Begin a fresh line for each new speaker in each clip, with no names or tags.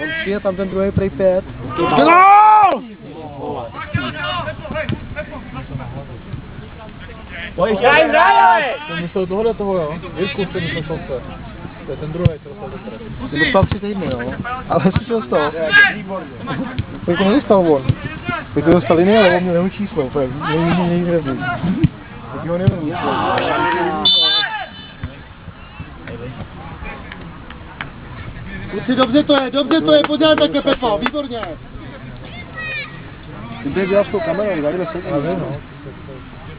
On přijde tam ten druhý prej 5.
Gol!
Ten myslel tohle toho, jo? Jirku, ten myslel šolce. To je ten druhý, co dostal do trest. Ty dostal 3 týdny, jo? Ale co dostal? To jako nedostal on. Teď to dostal jiný, ale on měl jeho číslo. To je nejhrazný. Tak ho nevím.
Kluci, dobře to je, pořád takhle, Pepo, výborně.
Ty by dělal s tou kamerou, tady sedí. No.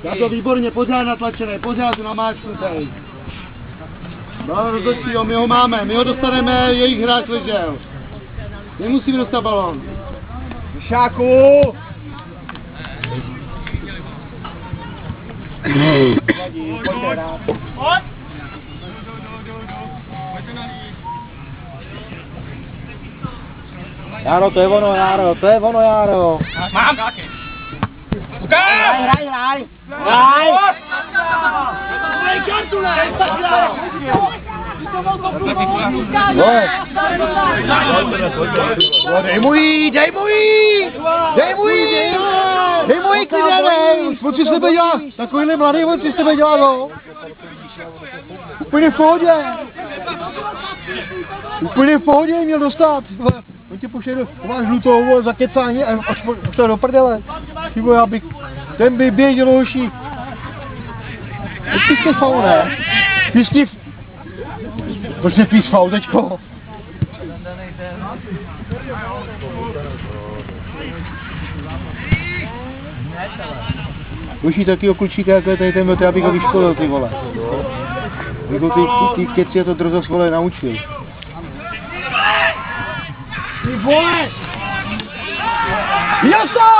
Já to výborně, pořád natlačený, pořád namáčnutý. No, rozhodčí, my ho máme, my ho dostaneme, jejich hráč ležel. Nemusíme dostat balón.
Vyšáku! Járo, to je ono, Járo, to je ono, Járo.
Mám! Hraj!
Dej mu jí, klidnej! On si s tebe dělá, takovýhle mladý, on si s tebe dělá, no. Úplně v pohodě. Úplně v pohodě měl dostat. On tě pošle, máš žlutou za kecání a až pošle do prdele. Chybo, já bych, ten by běžel hoší. Ty jsi faul, ne? Ty jsi... Proč nepíš faul, teďko? Uší takýho klučíka, jako je tady ten, já bych ho vyškolil, ty vole. Jako ty keci to drzo svole naučil.
Ty vole!
Jasno!